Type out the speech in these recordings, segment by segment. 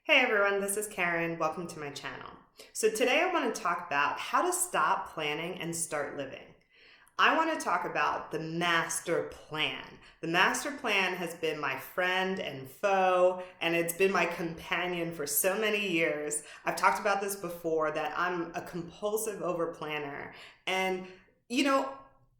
Hey everyone, this is Karen. Welcome to my channel. So today I want to talk about how to stop planning and start living. I want to talk about the master plan. The master plan has been my friend and foe, and it's been my companion for so many years. I've talked about this before, that I'm a compulsive overplanner. And, you know,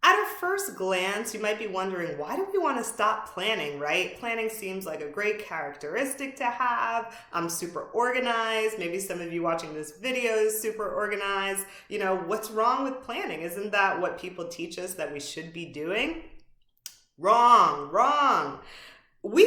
at a first glance, you might be wondering, why do we want to stop planning, right? Planning seems like a great characteristic to have. I'm super organized. Maybe some of you watching this video is super organized. What's wrong with planning? Isn't that what people teach us that we should be doing? Wrong. We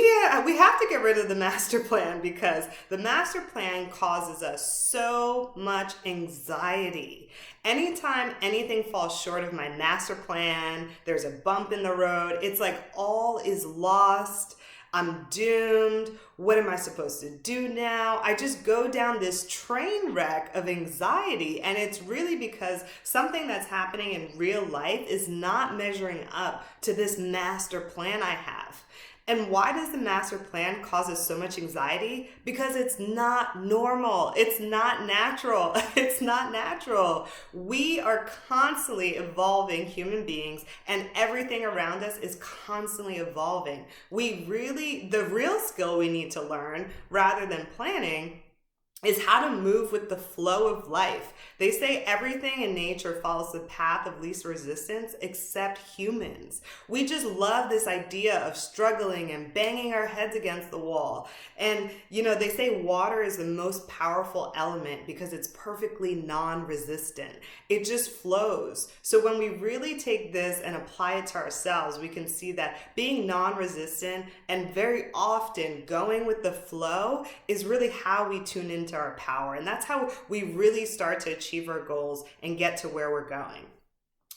have to get rid of the master plan, because the master plan causes us so much anxiety. Anytime anything falls short of my master plan, there's a bump in the road. It's like all is lost. I'm doomed. What am I supposed to do now? I just go down this train wreck of anxiety, and it's really because something that's happening in real life is not measuring up to this master plan I have. And why does the master plan cause us so much anxiety? Because it's not normal. It's not natural. It's not natural. We are constantly evolving human beings, and everything around us is constantly evolving. The real skill we need to learn, rather than planning, is how to move with the flow of life. They say everything in nature follows the path of least resistance except humans. We just love this idea of struggling and banging our heads against the wall. And they say water is the most powerful element because it's perfectly non-resistant. It just flows. So when we really take this and apply it to ourselves, we can see that being non-resistant and very often going with the flow is really how we tune into our power. And that's how we really start to achieve our goals and get to where we're going.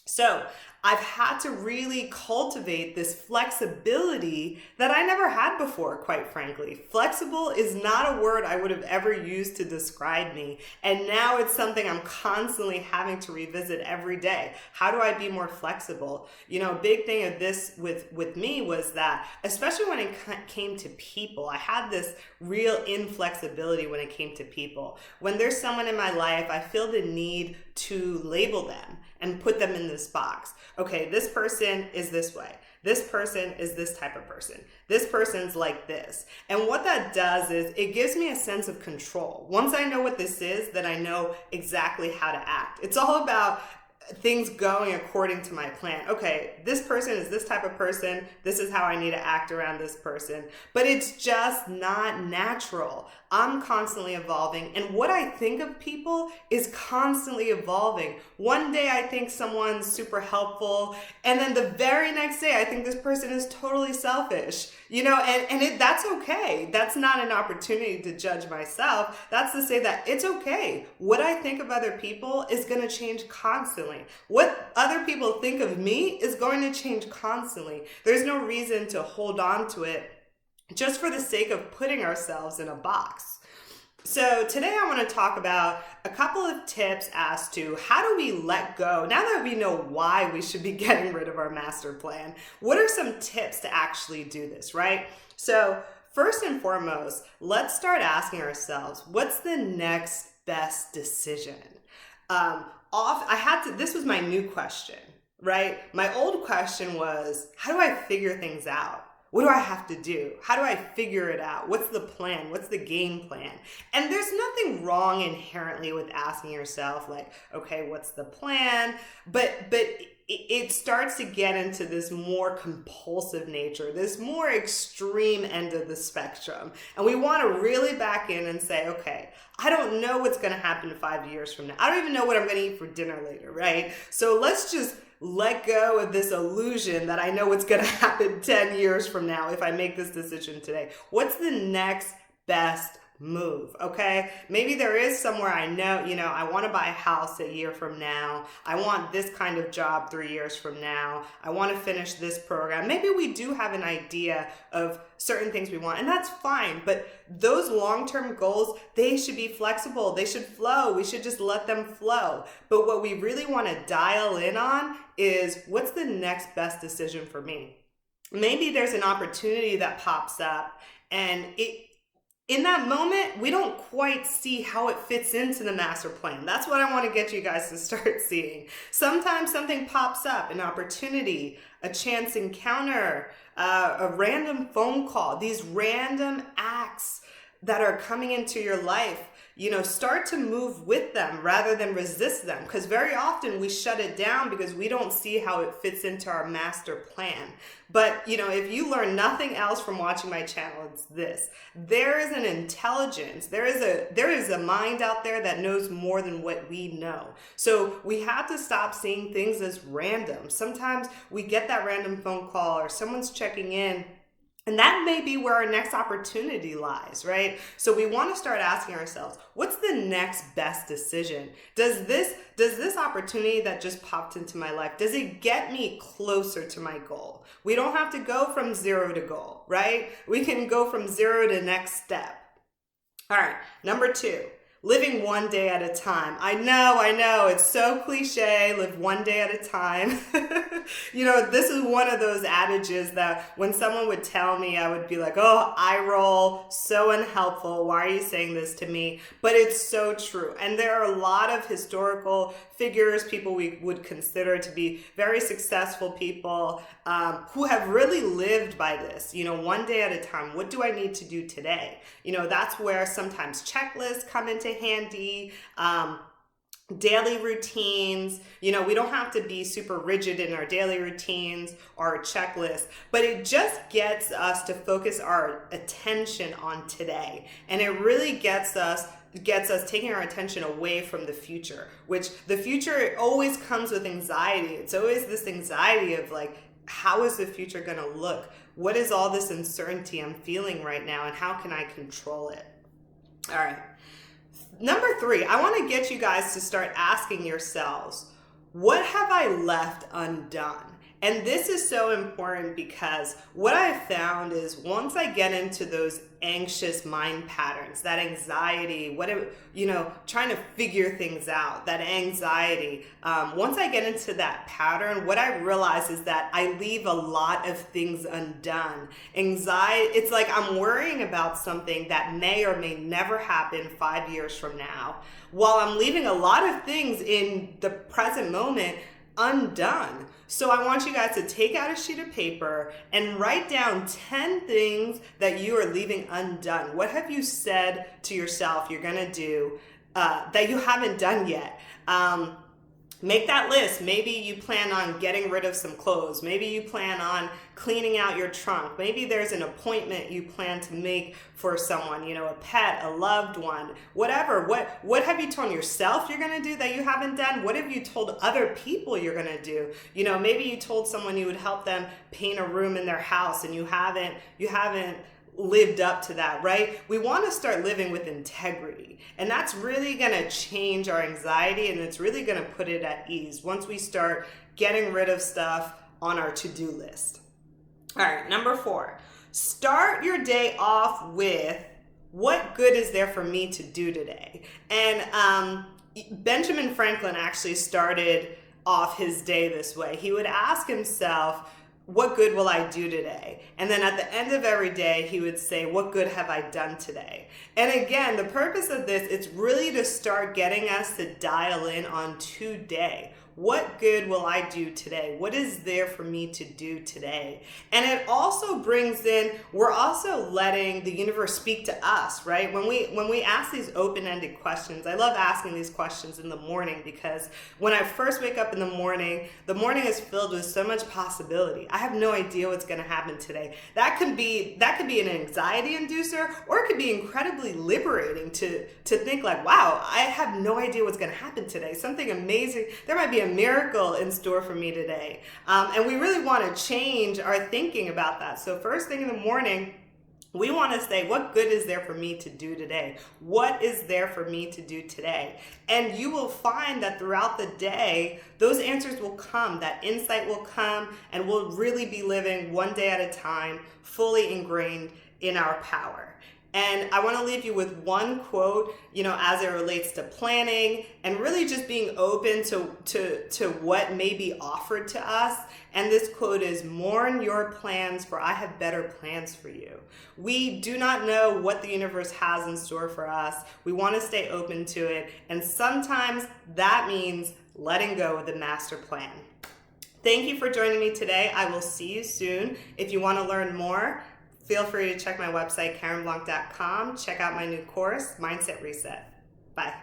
So I've had to really cultivate this flexibility that I never had before, quite frankly. Flexible is not a word I would have ever used to describe me. And now it's something I'm constantly having to revisit every day. How do I be more flexible? A big thing of this with me was that, especially when it came to people, I had this real inflexibility when it came to people. When there's someone in my life, I feel the need to label them and put them in this box. Okay, this person is this way. This person is this type of person. This person's like this. And what that does is it gives me a sense of control. Once I know what this is, then I know exactly how to act. It's all about things going according to my plan. Okay, this person is this type of person. This is how I need to act around this person. But it's just not natural. I'm constantly evolving, and what I think of people is constantly evolving. One day I think someone's super helpful, and then the very next day I think this person is totally selfish. That's okay. That's not an opportunity to judge myself. That's to say that it's okay. What I think of other people is going to change constantly. What other people think of me is going to change constantly. There's no reason to hold on to it just for the sake of putting ourselves in a box. So today I want to talk about a couple of tips as to how do we let go. Now that we know why we should be getting rid of our master plan, what are some tips to actually do this, right? So first and foremost, let's start asking ourselves, what's the next best decision? This was my new question, right? My old question was, how do I figure things out? What do I have to do? How do I figure it out? What's the plan? What's the game plan? And there's nothing wrong inherently with asking yourself, like, okay, what's the plan? But it starts to get into this more compulsive nature, this more extreme end of the spectrum. And we want to really back in and say, okay, I don't know what's going to happen 5 years from now. I don't even know what I'm going to eat for dinner later, right? So let's just let go of this illusion that I know what's going to happen 10 years from now if I make this decision today. What's the next best move? Okay, maybe there is somewhere I know, I want to buy a house a year from now. I want this kind of job 3 years from now. I want to finish this program. Maybe we do have an idea of certain things we want, and that's fine. But those long-term goals, they should be flexible. They should flow. We should just let them flow. But what we really want to dial in on is, what's the next best decision for me? Maybe there's an opportunity that pops up, and in that moment, we don't quite see how it fits into the master plan. That's what I want to get you guys to start seeing. Sometimes something pops up, an opportunity, a chance encounter, a random phone call, these random acts that are coming into your life. Start to move with them rather than resist them, because very often we shut it down because we don't see how it fits into our master plan. But, if you learn nothing else from watching my channel, it's this. There is an intelligence. There is a mind out there that knows more than what we know. So we have to stop seeing things as random. Sometimes we get that random phone call or someone's checking in, and that may be where our next opportunity lies, right? So we want to start asking ourselves, what's the next best decision? Does this opportunity that just popped into my life, does it get me closer to my goal? We don't have to go from zero to goal, right? We can go from zero to next step. All right, number 2. Living one day at a time. I know, it's so cliche, live one day at a time. This is one of those adages that when someone would tell me, I would be like, oh, eye roll, so unhelpful. Why are you saying this to me? But it's so true. And there are a lot of historical figures, people we would consider to be very successful people who have really lived by this, one day at a time. What do I need to do today? That's where sometimes checklists come into handy. Daily routines, we don't have to be super rigid in our daily routines or our checklists, but it just gets us to focus our attention on today. And it really gets us taking our attention away from the future, which the future always comes with anxiety. It's always this anxiety of like, how is the future going to look? What is all this uncertainty I'm feeling right now, and how can I control it? All right. Number 3, I want to get you guys to start asking yourselves, what have I left undone? And this is so important because what I found is once I get into those anxious mind patterns, that anxiety, trying to figure things out, that anxiety, once I get into that pattern, what I realize is that I leave a lot of things undone. Anxiety, it's like I'm worrying about something that may or may never happen 5 years from now, while I'm leaving a lot of things in the present moment undone. So I want you guys to take out a sheet of paper and write down 10 things that you are leaving undone. What have you said to yourself you're gonna do that you haven't done yet? Make that list. Maybe you plan on getting rid of some clothes. Maybe you plan on cleaning out your trunk. Maybe there's an appointment you plan to make for someone, a pet, a loved one, whatever. What have you told yourself you're going to do that you haven't done? What have you told other people you're going to do? Maybe you told someone you would help them paint a room in their house and you haven't lived up to that, right? We want to start living with integrity, and that's really going to change our anxiety, and it's really going to put it at ease once we start getting rid of stuff on our to-do list. All right, number 4, start your day off with what good is there for me to do today? And Benjamin Franklin actually started off his day this way. He would ask himself, what good will I do today? And then at the end of every day, he would say, what good have I done today? And again, the purpose of this, it's really to start getting us to dial in on today. What good will I do today? What is there for me to do today? And it also brings in, we're also letting the universe speak to us, right? When we ask these open-ended questions, I love asking these questions in the morning because when I first wake up in the morning is filled with so much possibility. I have no idea what's going to happen today. That could be an anxiety inducer, or it could be incredibly liberating to think like, wow, I have no idea what's going to happen today. Something amazing. There might be a miracle in store for me today. And we really want to change our thinking about that. So first thing in the morning, we want to say, what good is there for me to do today? What is there for me to do today? And you will find that throughout the day, those answers will come, that insight will come, and we'll really be living one day at a time, fully ingrained in our power. And I want to leave you with one quote, as it relates to planning and really just being open to what may be offered to us. And this quote is, "Mourn your plans, for I have better plans for you." We do not know what the universe has in store for us. We want to stay open to it. And sometimes that means letting go of the master plan. Thank you for joining me today. I will see you soon. If you want to learn more, feel free to check my website, KarineBlanc.com. Check out my new course, Mindset Reset. Bye.